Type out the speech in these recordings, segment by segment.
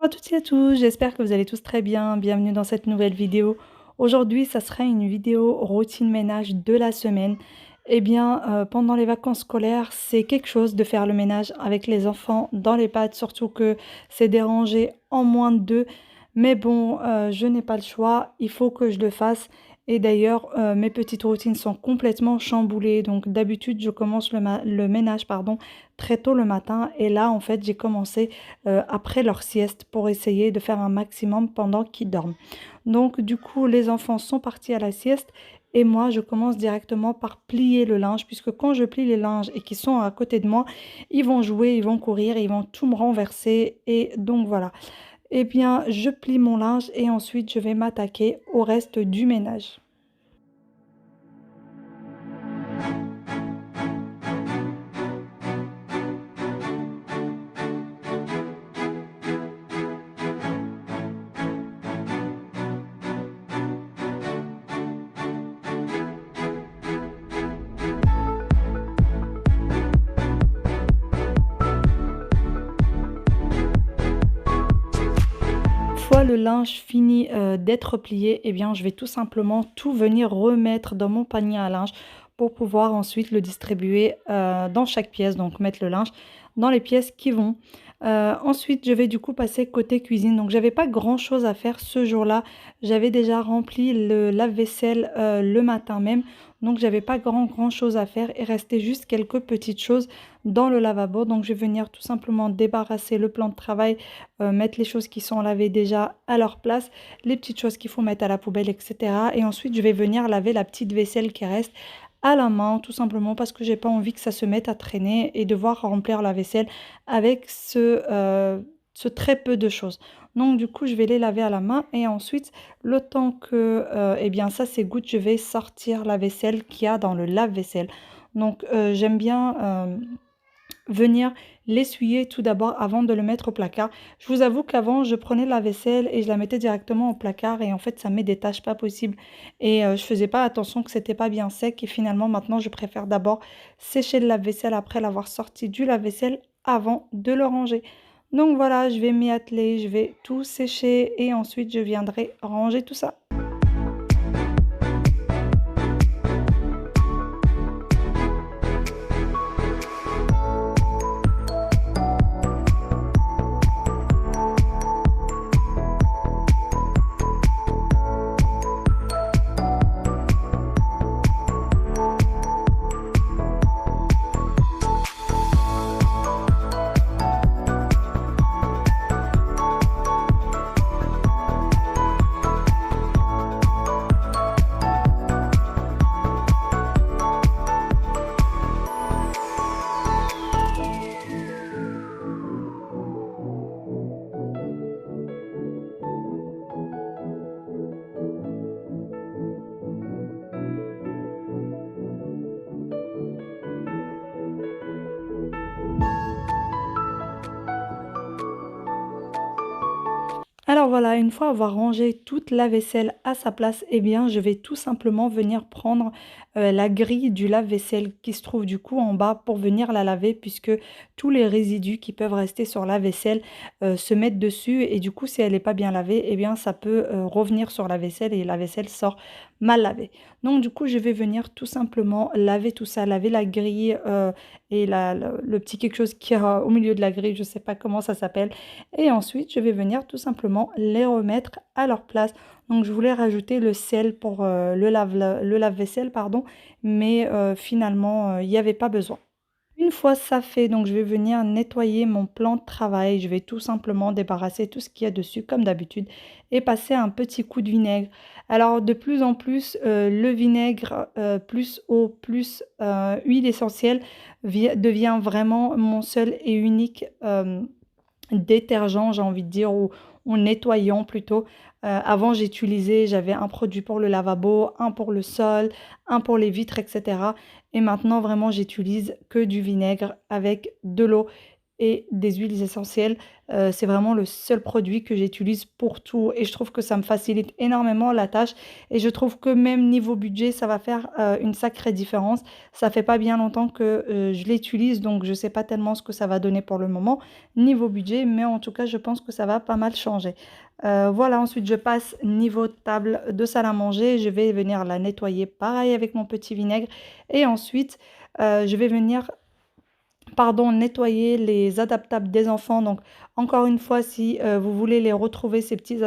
Bonjour à toutes et à tous, j'espère que vous allez tous très bien. Bienvenue dans cette nouvelle vidéo. Aujourd'hui, ça sera une vidéo routine ménage de la semaine. Pendant les vacances scolaires, c'est quelque chose de faire le ménage avec les enfants dans les pattes, surtout que c'est dérangé en moins de deux. Mais bon, je n'ai pas le choix, il faut que je le fasse. Et d'ailleurs, mes petites routines sont complètement chamboulées. Donc d'habitude, je commence le ménage, pardon, très tôt le matin. Et là, en fait, j'ai commencé après leur sieste pour essayer de faire un maximum pendant qu'ils dorment. Donc du coup, les enfants sont partis à la sieste et moi, je commence directement par plier le linge puisque quand je plie les linges et qu'ils sont à côté de moi, ils vont jouer, ils vont courir, ils vont tout me renverser et donc voilà. Je plie mon linge et ensuite je vais m'attaquer au reste du ménage. Une fois le linge fini d'être plié, je vais tout simplement tout venir remettre dans mon panier à linge pour pouvoir ensuite le distribuer dans chaque pièce, donc mettre le linge dans les pièces qui vont. Ensuite, je vais du coup passer côté cuisine. Donc, j'avais pas grand-chose à faire ce jour-là. J'avais déjà rempli le lave-vaisselle le matin même. Donc, j'avais pas grand-chose à faire. Il restait juste quelques petites choses dans le lavabo. Donc, je vais venir tout simplement débarrasser le plan de travail, mettre les choses qui sont lavées déjà à leur place, les petites choses qu'il faut mettre à la poubelle, etc. Et ensuite, je vais venir laver la petite vaisselle qui reste à la main, tout simplement parce que j'ai pas envie que ça se mette à traîner et devoir remplir la vaisselle avec ce très peu de choses. Donc du coup, je vais les laver à la main et ensuite, le temps que ça s'égoutte, je vais sortir la vaisselle qu'il y a dans le lave-vaisselle. Donc j'aime bien venir l'essuyer tout d'abord avant de le mettre au placard. Je vous avoue qu'avant, je prenais la vaisselle et je la mettais directement au placard et en fait, ça met des taches pas possibles. Et je faisais pas attention que c'était pas bien sec et finalement, maintenant, je préfère d'abord sécher le lave-vaisselle après l'avoir sorti du lave-vaisselle avant de le ranger. Donc voilà, je vais m'y atteler, je vais tout sécher et ensuite, je viendrai ranger tout ça. Alors voilà, une fois avoir rangé toute la vaisselle à sa place, je vais tout simplement venir prendre la grille du lave-vaisselle qui se trouve du coup en bas pour venir la laver puisque tous les résidus qui peuvent rester sur la vaisselle se mettent dessus et du coup si elle n'est pas bien lavée, ça peut revenir sur la vaisselle et la vaisselle sort mal lavée. Donc du coup, je vais venir tout simplement laver tout ça, laver la grille le petit quelque chose qui est au milieu de la grille, je ne sais pas comment ça s'appelle. Et ensuite, je vais venir tout simplement les remettre à leur place. Donc, je voulais rajouter le sel pour le lave-vaisselle, pardon, mais finalement, il n'y avait pas besoin. Une fois ça fait, donc je vais venir nettoyer mon plan de travail. Je vais tout simplement débarrasser tout ce qu'il y a dessus comme d'habitude et passer un petit coup de vinaigre. Alors de plus en plus, le vinaigre plus eau plus huile essentielle devient vraiment mon seul et unique détergent, j'ai envie de dire, ou nettoyant plutôt. Avant, j'avais un produit pour le lavabo, un pour le sol, un pour les vitres, etc. Et maintenant, vraiment, j'utilise que du vinaigre avec de l'eau et des huiles essentielles. C'est vraiment le seul produit que j'utilise pour tout et je trouve que ça me facilite énormément la tâche et je trouve que même niveau budget, ça va faire, une sacrée différence. Ça fait pas bien longtemps que, je l'utilise donc je sais pas tellement ce que ça va donner pour le moment niveau budget, mais en tout cas, je pense que ça va pas mal changer. Voilà, ensuite je passe niveau table de salle à manger, je vais venir la nettoyer pareil avec mon petit vinaigre et ensuite, je vais venir nettoyer les adaptables des enfants. Donc, encore une fois, si vous voulez les retrouver, ces petits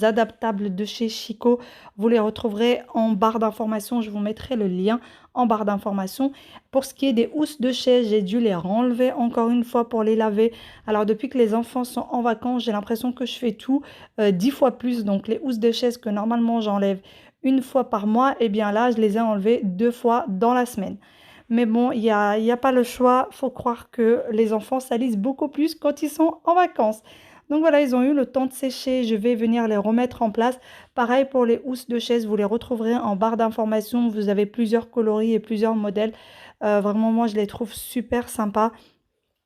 adaptables de chez Chico, vous les retrouverez en barre d'information. Je vous mettrai le lien en barre d'information. Pour ce qui est des housses de chaise, j'ai dû les renlever encore une fois pour les laver. Alors, depuis que les enfants sont en vacances, j'ai l'impression que je fais tout 10 fois plus. Donc, les housses de chaise que normalement j'enlève une fois par mois, et bien là, je les ai enlevées 2 fois dans la semaine. Mais bon, il y a pas le choix. Faut croire que les enfants salissent beaucoup plus quand ils sont en vacances. Donc voilà, ils ont eu le temps de sécher. Je vais venir les remettre en place. Pareil pour les housses de chaise, vous les retrouverez en barre d'information. Vous avez plusieurs coloris et plusieurs modèles. Vraiment, moi, je les trouve super sympas.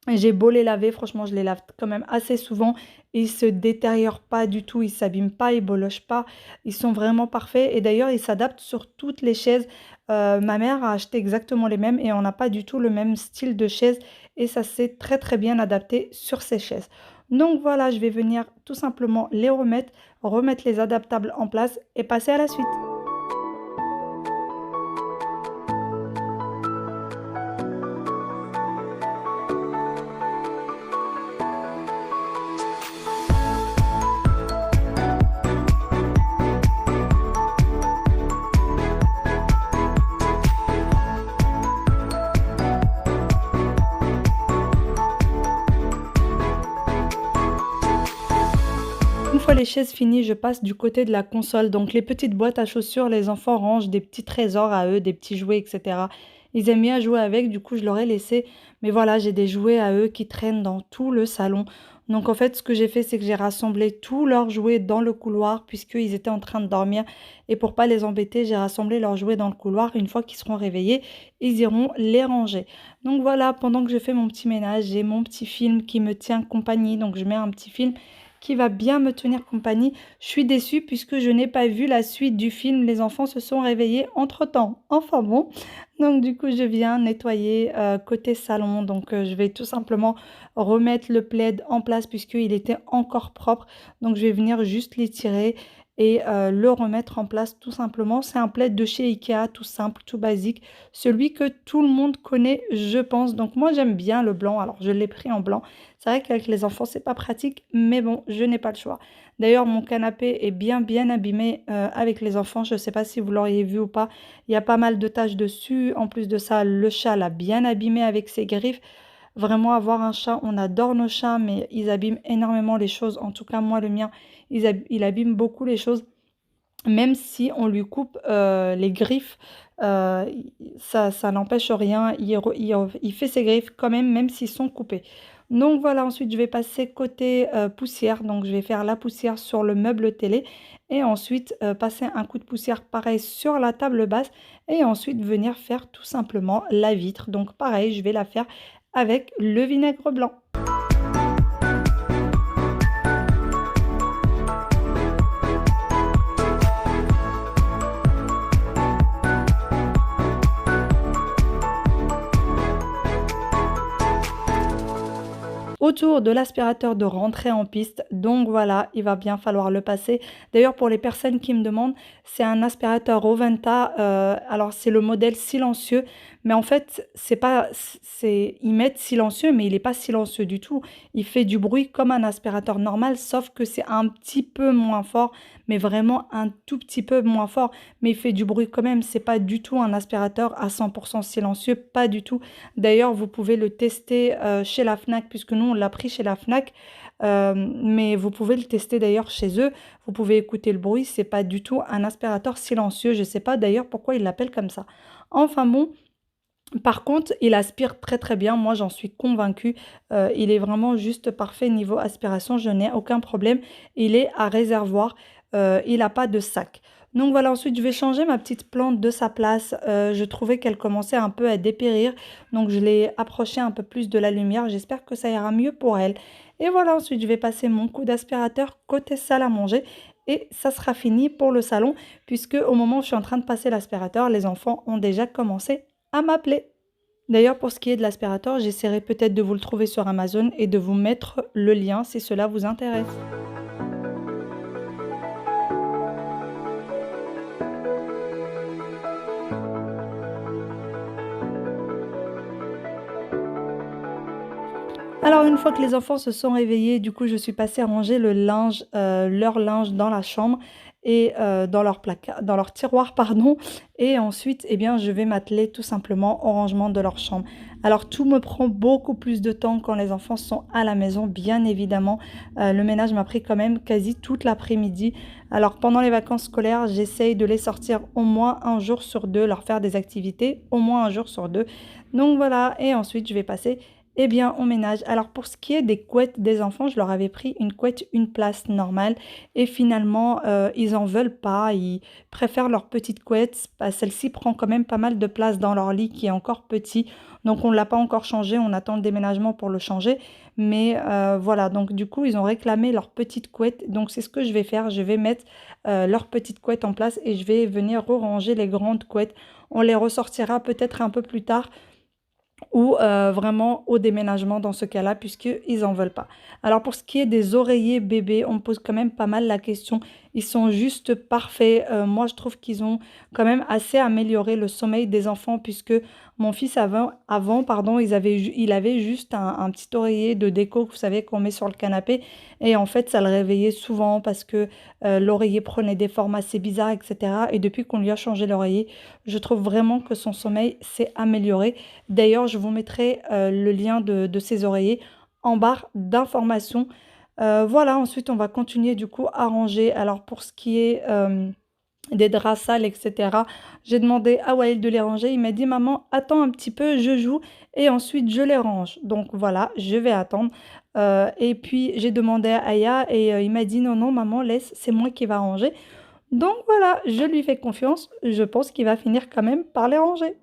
J'ai beau les laver, franchement, je les lave quand même assez souvent. Ils se détériorent pas du tout, ils s'abîment pas, ils bolochent pas. Ils sont vraiment parfaits et d'ailleurs, ils s'adaptent sur toutes les chaises. Ma mère a acheté exactement les mêmes et on n'a pas du tout le même style de chaise et ça s'est très très bien adapté sur ces chaises. Donc voilà, je vais venir tout simplement les remettre les adaptables en place et passer à la suite. Une fois les chaises finies, je passe du côté de la console. Donc les petites boîtes à chaussures, les enfants rangent des petits trésors à eux, des petits jouets, etc. Ils aiment bien jouer avec, du coup je leur ai laissé. Mais voilà, j'ai des jouets à eux qui traînent dans tout le salon. Donc en fait, ce que j'ai fait, c'est que j'ai rassemblé tous leurs jouets dans le couloir puisqu'ils étaient en train de dormir. Et pour pas les embêter, j'ai rassemblé leurs jouets dans le couloir. Une fois qu'ils seront réveillés, ils iront les ranger. Donc voilà, pendant que je fais mon petit ménage, j'ai mon petit film qui me tient compagnie. Donc je mets un petit film qui va bien me tenir compagnie. Je suis déçue puisque je n'ai pas vu la suite du film. Les enfants se sont réveillés entre-temps. Enfin bon, donc du coup je viens nettoyer côté salon. Donc je vais tout simplement remettre le plaid en place puisqu'il était encore propre. Donc je vais venir juste l'étirer et le remettre en place tout simplement. C'est un plaid de chez Ikea, tout simple, tout basique. Celui que tout le monde connaît, je pense. Donc moi j'aime bien le blanc. Alors je l'ai pris en blanc. C'est vrai qu'avec les enfants, c'est pas pratique, mais bon, je n'ai pas le choix. D'ailleurs, mon canapé est bien, bien abîmé avec les enfants. Je ne sais pas si vous l'auriez vu ou pas. Il y a pas mal de taches dessus. En plus de ça, le chat l'a bien abîmé avec ses griffes. Vraiment, avoir un chat, on adore nos chats, mais ils abîment énormément les choses. En tout cas, moi, le mien, il abîme beaucoup les choses. Même si on lui coupe les griffes, euh, ça n'empêche rien. Il fait ses griffes quand même, même s'ils sont coupés. Donc voilà, ensuite je vais passer côté poussière. Donc je vais faire la poussière sur le meuble télé et ensuite passer un coup de poussière pareil sur la table basse et ensuite venir faire tout simplement la vitre. Donc pareil, je vais la faire avec le vinaigre blanc. Autour de l'aspirateur de rentrer en piste. Donc voilà, il va bien falloir le passer. D'ailleurs, pour les personnes qui me demandent, c'est un aspirateur Roventa. Alors, c'est le modèle silencieux. Mais en fait, c'est pas, ils mettent silencieux, mais il n'est pas silencieux du tout. Il fait du bruit comme un aspirateur normal, sauf que c'est un petit peu moins fort, mais vraiment un tout petit peu moins fort. Mais il fait du bruit quand même. C'est pas du tout un aspirateur à 100% silencieux, pas du tout. D'ailleurs, vous pouvez le tester chez la Fnac, puisque nous, on l'a pris chez la Fnac. Mais vous pouvez le tester d'ailleurs chez eux. Vous pouvez écouter le bruit. C'est pas du tout un aspirateur silencieux. Je ne sais pas d'ailleurs pourquoi ils l'appellent comme ça. Enfin bon, par contre, il aspire très très bien. Moi, j'en suis convaincue. Il est vraiment juste parfait niveau aspiration. Je n'ai aucun problème. Il est à réservoir. Il n'a pas de sac. Donc voilà, ensuite je vais changer ma petite plante de sa place. Je trouvais qu'elle commençait un peu à dépérir, donc je l'ai approchée un peu plus de la lumière. J'espère que ça ira mieux pour elle. Et voilà, ensuite je vais passer mon coup d'aspirateur côté salle à manger et ça sera fini pour le salon puisque au moment où je suis en train de passer l'aspirateur, les enfants ont déjà commencé à m'appeler. D'ailleurs, pour ce qui est de l'aspirateur, j'essaierai peut-être de vous le trouver sur Amazon et de vous mettre le lien si cela vous intéresse. Alors une fois que les enfants se sont réveillés, du coup, je suis passée ranger le linge, leur linge dans la chambre et dans leur placard dans leur tiroir, pardon et ensuite, eh bien, je vais m'atteler tout simplement au rangement de leur chambre. Alors tout me prend beaucoup plus de temps quand les enfants sont à la maison, bien évidemment. Le ménage m'a pris quand même quasi toute l'après-midi. Alors pendant les vacances scolaires, j'essaye de les sortir au moins un jour sur 2, leur faire des activités au moins un jour sur 2. Donc voilà et ensuite je vais passer eh bien, on ménage. Alors, pour ce qui est des couettes des enfants, je leur avais pris une couette, une place normale. Et finalement, ils en veulent pas. Ils préfèrent leur petite couette. Bah, celle-ci prend quand même pas mal de place dans leur lit qui est encore petit. Donc, on ne l'a pas encore changé. On attend le déménagement pour le changer. Mais voilà, donc du coup, ils ont réclamé leur petite couette. Donc, c'est ce que je vais faire. Je vais mettre leur petite couette en place et je vais venir ranger les grandes couettes. On les ressortira peut-être un peu plus tard ou vraiment au déménagement dans ce cas-là, puisqu'ils en veulent pas. Alors pour ce qui est des oreillers bébés, on me pose quand même pas mal la question. Ils sont juste parfaits. Moi, je trouve qu'ils ont quand même assez amélioré le sommeil des enfants, puisque mon fils avant pardon, il avait juste un petit oreiller de déco, vous savez, qu'on met sur le canapé. Et en fait, ça le réveillait souvent parce que l'oreiller prenait des formes assez bizarres, etc. Et depuis qu'on lui a changé l'oreiller, je trouve vraiment que son sommeil s'est amélioré. D'ailleurs, je vous mettrai le lien de ces oreillers en barre d'informations. Voilà, ensuite on va continuer du coup à ranger. Alors pour ce qui est des draps sales, etc., j'ai demandé à Wael de les ranger. Il m'a dit, maman, attends un petit peu, je joue et ensuite je les range. Donc voilà, je vais attendre. Et puis j'ai demandé à Aya et il m'a dit, non, non, maman, laisse, c'est moi qui va ranger. Donc voilà, je lui fais confiance. Je pense qu'il va finir quand même par les ranger.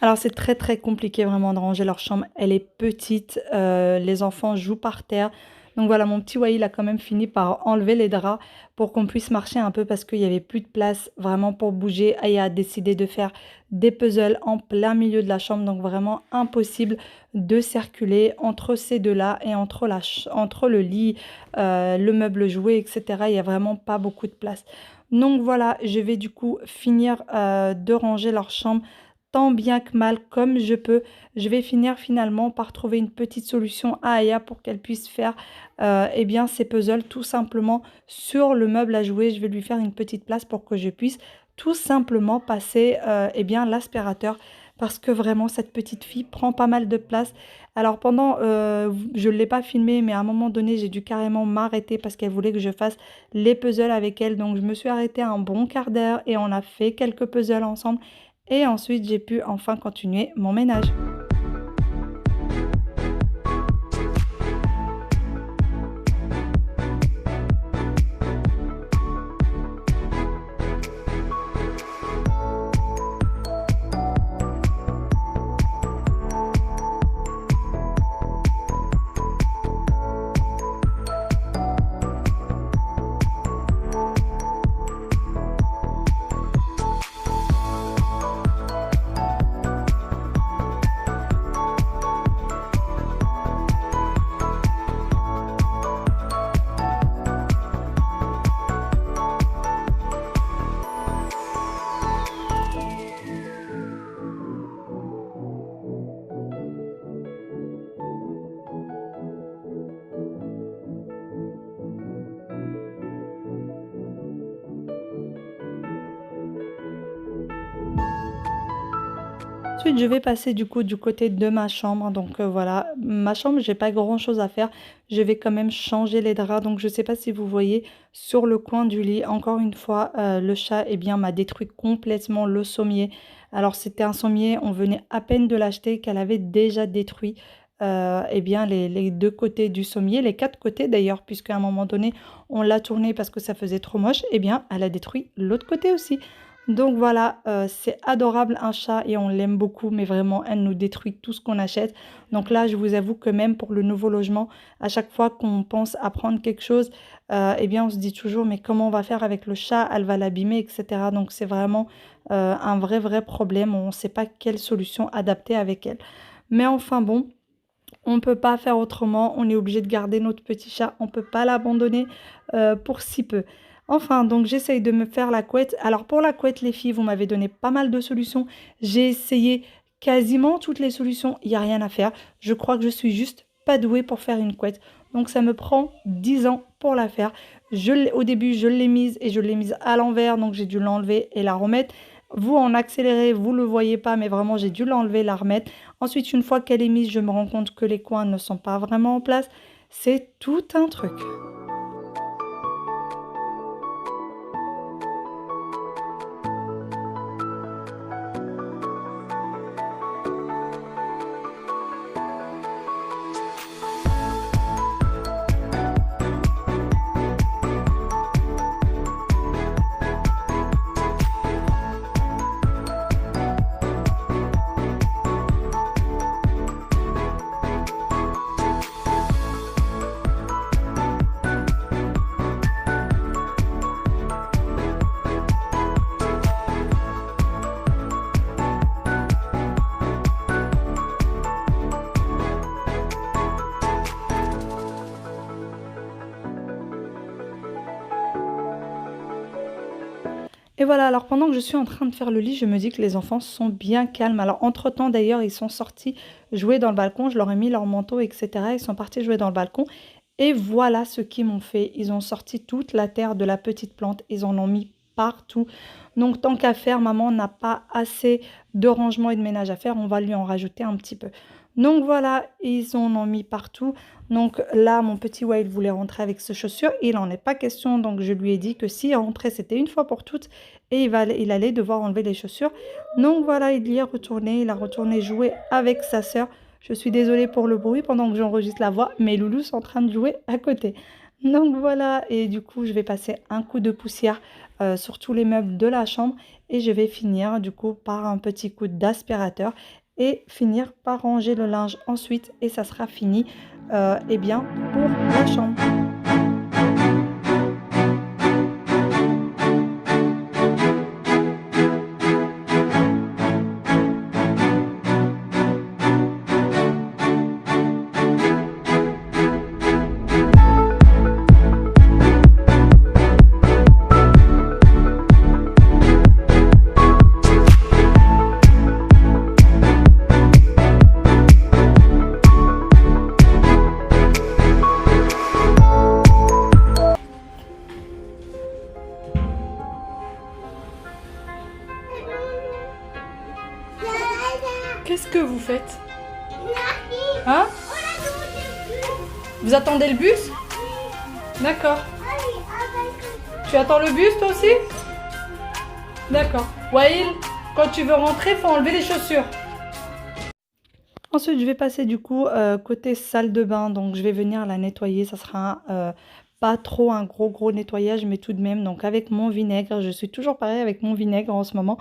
Alors c'est très, très compliqué vraiment de ranger leur chambre. Elle est petite, les enfants jouent par terre. Donc voilà, mon petit Wael a quand même fini par enlever les draps pour qu'on puisse marcher un peu parce qu'il y avait plus de place vraiment pour bouger. Aya a décidé de faire des puzzles en plein milieu de la chambre, donc vraiment impossible de circuler entre ces deux-là et entre le lit, le meuble jouet, etc. Il y a vraiment pas beaucoup de place. Donc voilà, je vais du coup finir, de ranger leur chambre tant bien que mal comme je peux. Je vais finir finalement par trouver une petite solution à Aya pour qu'elle puisse faire eh bien, ses puzzles tout simplement sur le meuble à jouer. Je vais lui faire une petite place pour que je puisse tout simplement passer eh bien, l'aspirateur parce que vraiment cette petite fille prend pas mal de place. Alors pendant, je ne l'ai pas filmé, mais à un moment donné, j'ai dû carrément m'arrêter parce qu'elle voulait que je fasse les puzzles avec elle. Donc je me suis arrêtée un bon quart d'heure et on a fait quelques puzzles ensemble. Et ensuite, j'ai pu enfin continuer mon ménage. Ensuite, je vais passer du coup du côté de ma chambre. Donc voilà, ma chambre, j'ai pas grand-chose à faire. Je vais quand même changer les draps. Donc je sais pas si vous voyez sur le coin du lit, encore une fois, le chat eh bien m'a détruit complètement le sommier. Alors c'était un sommier, on venait à peine de l'acheter, qu'elle avait déjà détruit eh bien les deux côtés du sommier, les quatre côtés d'ailleurs, puisqu'à un moment donné, on l'a tourné parce que ça faisait trop moche. Eh bien, elle a détruit l'autre côté aussi. Donc voilà, c'est adorable un chat et on l'aime beaucoup, mais vraiment, elle nous détruit tout ce qu'on achète. Donc là, je vous avoue que même pour le nouveau logement, à chaque fois qu'on pense à prendre quelque chose, eh bien, on se dit toujours, mais comment on va faire avec le chat? Elle va l'abîmer, etc. Donc c'est vraiment un vrai problème. On ne sait pas quelle solution adapter avec elle. Mais enfin bon. On ne peut pas faire autrement, on est obligé de garder notre petit chat, on ne peut pas l'abandonner pour si peu. Enfin, donc j'essaye de me faire la couette. Alors pour la couette, les filles, vous m'avez donné pas mal de solutions. J'ai essayé quasiment toutes les solutions, il n'y a rien à faire. Je crois que je suis juste pas douée pour faire une couette. Donc ça me prend 10 ans pour la faire. Au début, je l'ai mise et je l'ai mise à l'envers, donc j'ai dû l'enlever et la remettre. Vous, en accéléré, vous ne le voyez pas, mais vraiment, j'ai dû l'enlever, la remettre. Ensuite, une fois qu'elle est mise, je me rends compte que les coins ne sont pas vraiment en place. C'est tout un truc. Et voilà, alors pendant que je suis en train de faire le lit, je me dis que les enfants sont bien calmes. Alors entre-temps d'ailleurs, ils sont sortis jouer dans le balcon, je leur ai mis leur manteau, etc. Ils sont partis jouer dans le balcon. Et voilà ce qu'ils m'ont fait. Ils ont sorti toute la terre de la petite plante, ils en ont mis partout. Donc tant qu'à faire, maman n'a pas assez de rangement et de ménage à faire, on va lui en rajouter un petit peu. Donc voilà, ils en ont mis partout. Donc là, mon petit Wild voulait rentrer avec ses chaussures. Il n'en est pas question, donc je lui ai dit que s'il rentrait, c'était une fois pour toutes et il allait devoir enlever les chaussures. Donc voilà, il y est retourné, il a retourné jouer avec sa sœur. Je suis désolée pour le bruit pendant que j'enregistre la voix, mais Loulou sont en train de jouer à côté. Donc voilà, et du coup, je vais passer un coup de poussière sur tous les meubles de la chambre et je vais finir du coup par un petit coup d'aspirateur et finir par ranger le linge ensuite et ça sera fini eh bien pour la chambre. Qu'est-ce que vous faites? Hein? Vous attendez le bus? D'accord. Tu attends le bus toi aussi? D'accord. Waïl, quand tu veux rentrer, faut enlever les chaussures. Ensuite, je vais passer du coup côté salle de bain. Donc, je vais venir la nettoyer. Ça sera pas trop un gros nettoyage, mais tout de même. Donc, avec mon vinaigre. Je suis toujours pareil avec mon vinaigre en ce moment.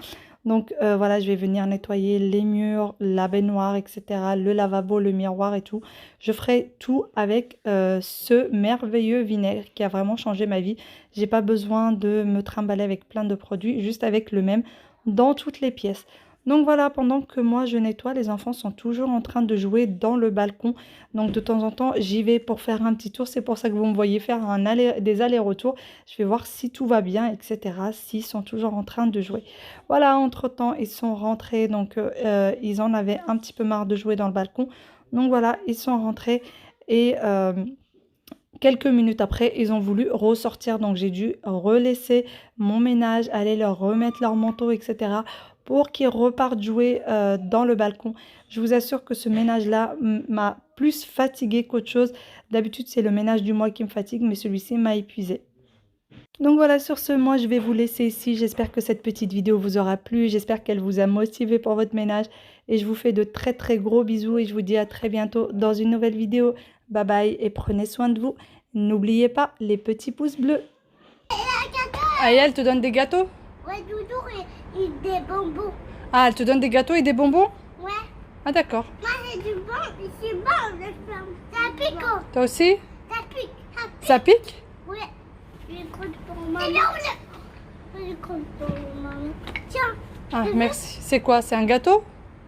Donc, voilà, je vais venir nettoyer les murs, la baignoire, etc. Le lavabo, le miroir et tout. Je ferai tout avec ce merveilleux vinaigre qui a vraiment changé ma vie. J'ai pas besoin de me trimballer avec plein de produits, juste avec le même dans toutes les pièces. Donc voilà, pendant que moi je nettoie, les enfants sont toujours en train de jouer dans le balcon. Donc de temps en temps, j'y vais pour faire un petit tour. C'est pour ça que vous me voyez faire des allers-retours. Je vais voir si tout va bien, etc. S'ils sont toujours en train de jouer. Voilà, entre-temps, ils sont rentrés. Donc ils en avaient un petit peu marre de jouer dans le balcon. Donc voilà, ils sont rentrés et... quelques minutes après, ils ont voulu ressortir, donc j'ai dû relaisser mon ménage, aller leur remettre leur manteau, etc. pour qu'il reparte jouer dans le balcon. Je vous assure que ce ménage-là m'a plus fatiguée qu'autre chose. D'habitude, c'est le ménage du mois qui me fatigue, mais celui-ci m'a épuisée. Donc voilà, sur ce, moi, je vais vous laisser ici. J'espère que cette petite vidéo vous aura plu. J'espère qu'elle vous a motivé pour votre ménage. Et je vous fais de très très gros bisous et je vous dis à très bientôt dans une nouvelle vidéo. Bye bye et prenez soin de vous. N'oubliez pas les petits pouces bleus. Ah, et elle te donne des gâteaux? Ouais, Doudou et des bonbons. Ah, elle te donne des gâteaux et des bonbons? Ouais. Ah, d'accord. Moi, c'est du bon, c'est bon, le ferme. Ça pique. Toi aussi? Ça pique. Ça pique? Ouais. Je compte pour maman. Je compte pour maman. Tiens. Ah, merci. C'est quoi? C'est un gâteau?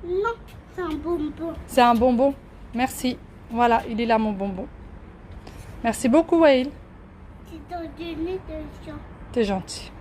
Non, c'est un bonbon. C'est un bonbon. Merci. Voilà, il est là mon bonbon. Merci beaucoup, Wael. C'est dans une édition. T'es gentil.